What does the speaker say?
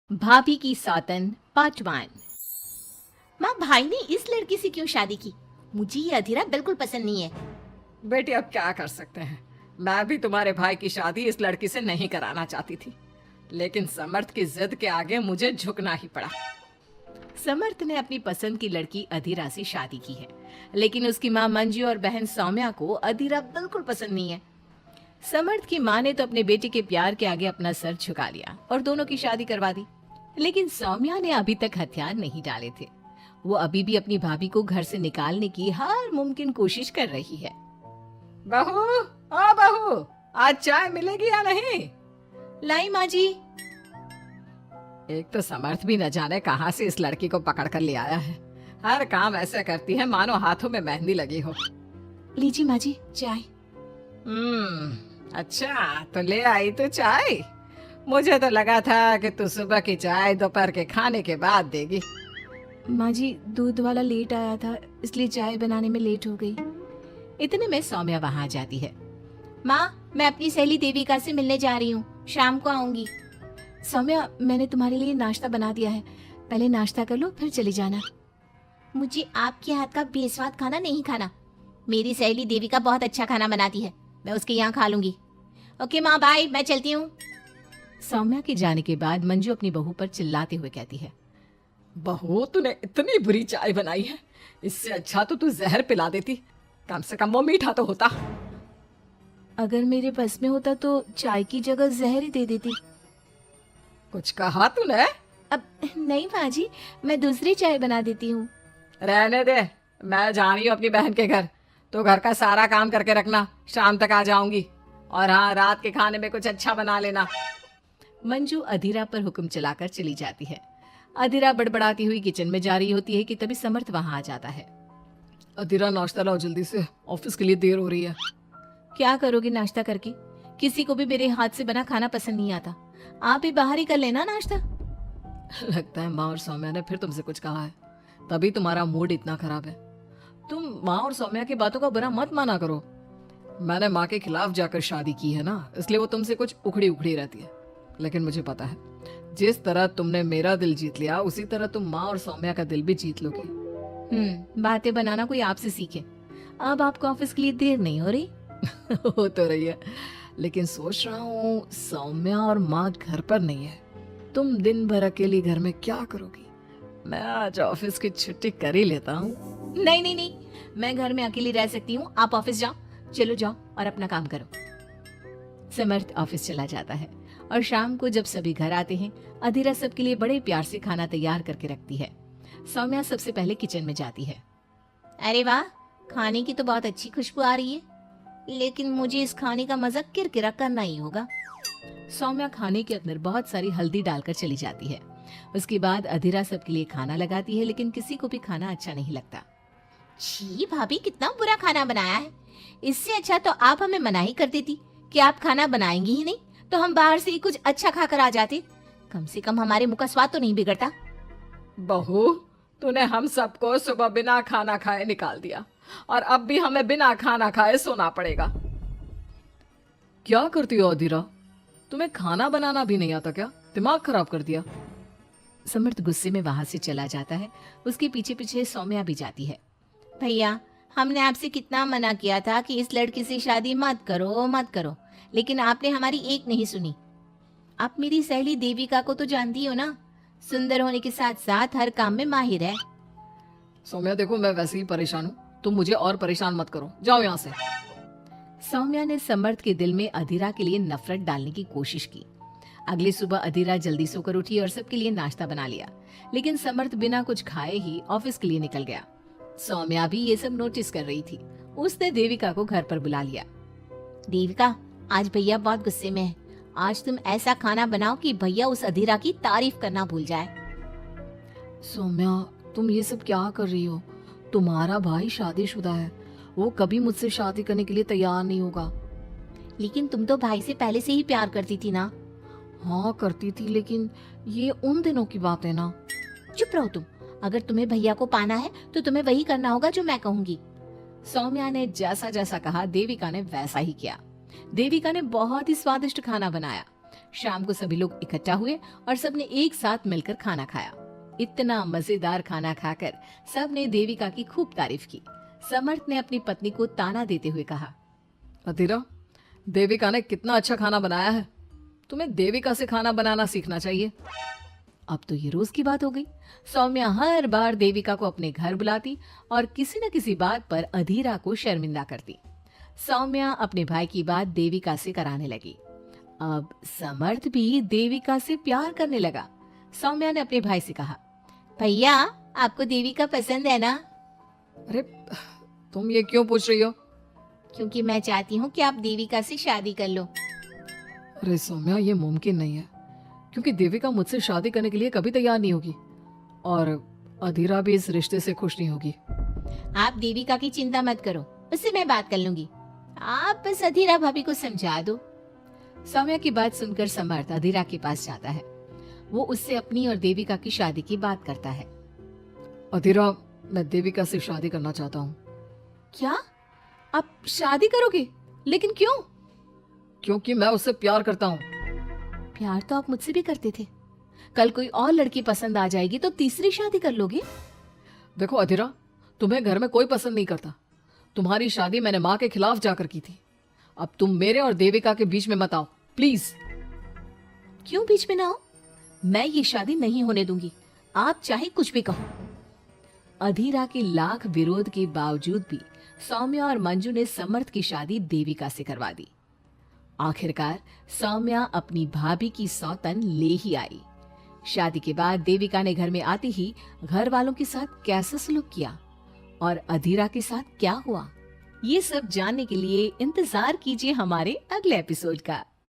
भाभी की सौतन पार्ट 1। माँ, भाई ने इस लड़की से क्यों शादी की? मुझे ये अधीरा बिल्कुल पसंद नहीं है। बेटी अब क्या कर सकते हैं। मैं भी तुम्हारे भाई की शादी इस लड़की से नहीं कराना चाहती थी, लेकिन समर्थ की जिद के आगे मुझे झुकना ही पड़ा। समर्थ ने अपनी पसंद की लड़की अधीरा से शादी की है, लेकिन उसकी माँ मंजू और बहन सौम्या को अधीरा बिल्कुल पसंद नहीं है। समर्थ की माँ ने तो अपने बेटे के प्यार के आगे अपना सर झुका लिया और दोनों की शादी करवा दी, लेकिन सौम्या ने अभी तक हथियार नहीं डाले थे। वो अभी भी अपनी भाभी को घर से निकालने की हर मुमकिन कोशिश कर रही है। बहू, ओ बहू, आज चाय मिलेगी या नहीं? लाई माँ जी। एक तो समर्थ भी न जाने कहां से इस लड़की को पकड़ कर ले आया है। हर काम ऐसे करती है मानो हाथों में मेहंदी लगी हो। लीजिए माँ जी चाय। अच्छा तो ले आई तो चाय। मुझे तो लगा था कि तू सुबह की चाय दोपहर के खाने के बाद देगी। माँ जी, दूध वाला लेट आया था, इसलिए चाय बनाने में लेट हो गई। इतने में सौम्या वहाँ आ जाती है। माँ, मैं अपनी सहेली देविका से मिलने जा रही हूँ, शाम को आऊंगी। सौम्या, मैंने तुम्हारे लिए नाश्ता बना दिया है, पहले नाश्ता कर लो फिर चली जाना। मुझे आपके हाथ का बेस्वाद खाना नहीं खाना। मेरी सहेली देविका बहुत अच्छा खाना बनाती है, मैं उसके यहाँ खा लूंगी। ओके माँ, बाय, मैं चलती हूँ। सौम्या के जाने के बाद मंजू अपनी बहू पर चिल्लाते हुए कहती है, बहू, तूने इतनी बुरी चाय बनाई है, इससे अच्छा तो तू जहर पिला देती, कम से कम वो मीठा तो होता। अगर मेरे बस में होता तो चाय की जगह जहर ही दे देती। कुछ कहा तूने? अब नहीं बाजी, मैं दूसरी चाय बना देती हूँ। रहने दे, मैं जा रही हूँ अपनी बहन के घर। तो घर का सारा काम करके रखना, शाम तक आ जाऊंगी। और हाँ, रात के खाने में कुछ अच्छा बना लेना। मंजू अधीरा पर हुक्म चलाकर चली जाती है। अधीरा बड़बड़ाती हुई किचन में जा रही होती है कि तभी समर्थ वहाँ आ जाता है। अधीरा, नाश्ता लाओ जल्दी से, ऑफिस के लिए देर हो रही है। क्या करोगे नाश्ता करके? किसी को भी मेरे हाथ से बना खाना पसंद नहीं आता, आप ही बाहर ही कर लेना नाश्ता। लगता है माँ और सौम्या ने फिर तुमसे कुछ कहा है, तभी तुम्हारा मूड इतना खराब है। तुम माँ और सौम्या की बातों का बुरा मत माना करो। मैंने माँ के खिलाफ जाकर शादी की है ना, इसलिए वो तुमसे कुछ उखड़ी उखड़ी रहती है। लेकिन मुझे पता है, जिस तरह तुमने मेरा दिल जीत लिया, उसी तरह तुम माँ और सौम्या का दिल भी जीत लोगी। बातें बनाना कोई आपसे सीखे। अब आपको ऑफिस के लिए देर नहीं हो रही? हो तो रही है, लेकिन सोच रहा हूँ सौम्या और माँ घर पर नहीं है, तुम दिन भर अकेली घर में क्या करोगी? मैं आज ऑफिस की छुट्टी कर ही लेता हूँ। नहीं नहीं नहीं, मैं घर में अकेली रह सकती हूँ, आप ऑफिस जाओ। चलो जाओ और अपना काम करो। समर्थ ऑफिस चला जाता है और शाम को जब सभी घर आते हैं, अधीरा सबके लिए बड़े प्यार से खाना तैयार करके रखती है। सौम्या सबसे पहले किचन में जाती है। अरे वाह, खाने की तो बहुत अच्छी खुशबू आ रही है, लेकिन मुझे इस खाने का मजा किरकिरा करना ही होगा। सौम्या खाने के अंदर बहुत सारी हल्दी डालकर चली जाती है। उसके बाद अधीरा सबके लिए खाना लगाती है, लेकिन किसी को भी खाना अच्छा नहीं लगता। छी भाभी, कितना बुरा खाना बनाया है। इससे अच्छा तो आप हमें मना ही कर देती कि आप खाना बनाएंगी ही नहीं, तो हम बाहर से ही कुछ अच्छा खाकर आ जाते। कम से कम हमारे मुंह का स्वाद तो नहीं बिगड़ता। बहू, तूने हम सबको सुबह बिना खाना खाए निकाल दिया, और अब भी हमें बिना खाना खाए सोना पड़ेगा। क्या करती हो अधीरा? तुम्हें खाना बनाना भी नहीं आता क्या? दिमाग खराब कर दिया। समर्थ गुस्से में वहां से चला जाता है। उसके पीछे पीछे सौम्या भी जाती है। भैया, हमने आपसे कितना मना किया था कि इस लड़की से शादी मत करो मत करो, लेकिन आपने हमारी एक नहीं सुनी। आप मेरी सहेली देविका को तो जानती हो ना, सुंदर होने के साथ साथ हर काम में माहिर है। सौम्या देखो, मैं वैसे ही परेशान हूँ, तुम मुझे और परेशान मत करो, जाओ यहाँ से। सौम्या ने समर्थ के दिल में अधीरा के लिए नफरत डालने की कोशिश की। अगली सुबह अधीरा जल्दी सोकर उठी और सबके लिए नाश्ता बना लिया, लेकिन समर्थ बिना कुछ खाए ही ऑफिस के लिए निकल गया। सौम्या भी ये सब नोटिस कर रही थी। उसने देविका को घर पर बुला लिया। देविका, आज भैया बहुत गुस्से में है, आज तुम ऐसा खाना बनाओ कि भैया उस अधीरा की तारीफ करना भूल जाए। सौम्या, तुम ये सब क्या कर रही हो? तुम्हारा भाई शादीशुदा है, वो कभी मुझसे शादी करने के लिए तैयार नहीं होगा। लेकिन तुम तो भाई से पहले से ही प्यार करती थी ना? हाँ करती थी, लेकिन ये उन दिनों की बात है ना। चुप रहो तुम। अगर तुम्हें भैया को पाना है तो तुम्हें वही करना होगा जो मैं कहूंगी। सौम्या ने जैसा जैसा कहा, देविका ने वैसा ही किया। देविका ने बहुत ही स्वादिष्ट खाना बनाया। शाम को सभी लोग इकट्ठा हुए और सबने एक साथ मिलकर खाना खाया। इतना मजेदार खाना खाकर सबने देविका की खूब तारीफ की। समर्थ ने अपनी पत्नी को ताना देते हुए कहा, अधीरा, देविका ने कितना अच्छा खाना बनाया है। तुम्हें देविका से खाना बनाना सीखना चाहिए। अब तो ये रोज की बात हो गई। सौम्या हर बार देविका को अपने घर बुलाती और किसी न किसी बात पर अधीरा को शर्मिंदा करती। सौम्या अपने भाई की बात देविका से कराने लगी। अब समर्थ भी देविका से प्यार करने लगा। सौम्या ने अपने भाई से कहा, भैया आपको देविका पसंद है ना? अरे तुम ये क्यों पूछ रही हो? क्योंकि मैं चाहती हूँ कि आप देविका से शादी कर लो। अरे सौम्या, ये मुमकिन नहीं है, क्योंकि देविका मुझसे शादी करने के लिए कभी तैयार नहीं होगी और अधीरा भी इस रिश्ते से खुश नहीं होगी। आप देविका की चिंता मत करो, उससे मैं बात कर लूंगी। आप बस अधीरा भाभी को समझा दो। सौम्या की बात सुनकर समर्थ अधीरा के पास जाता है। वो उससे अपनी और देविका की शादी की बात करता है। अधीरा, मैं देविका से शादी करना चाहता हूँ। क्या? आप शादी करोगे? लेकिन क्यों? क्योंकि मैं उससे प्यार करता हूँ। प्यार तो आप मुझसे भी करते थे। कल कोई और लड़की पसंद आ जाएगी तो तीसरी शादी कर लोगे? देखो अधीरा, तुम्हें घर में कोई पसंद नहीं करता। तुम्हारी शादी मैंने माँ के खिलाफ जाकर की थी। अब तुम मेरे और देविका के बीच में मत आओ, प्लीज। क्यों बीच में ना हो? मैं ये शादी नहीं होने दूंगी, आप चाहे कुछ भी कहो। अधीरा के लाख विरोध के बावजूद भी सौम्या और मंजू ने समर्थ की शादी देविका से करवा दी। आखिरकार सौम्या अपनी भाभी की सौतन ले ही आई। शादी के बाद देविका ने घर में आते ही घर वालों के साथ कैसा सलूक किया और अधीरा के साथ क्या हुआ, ये सब जानने के लिए इंतजार कीजिए हमारे अगले एपिसोड का।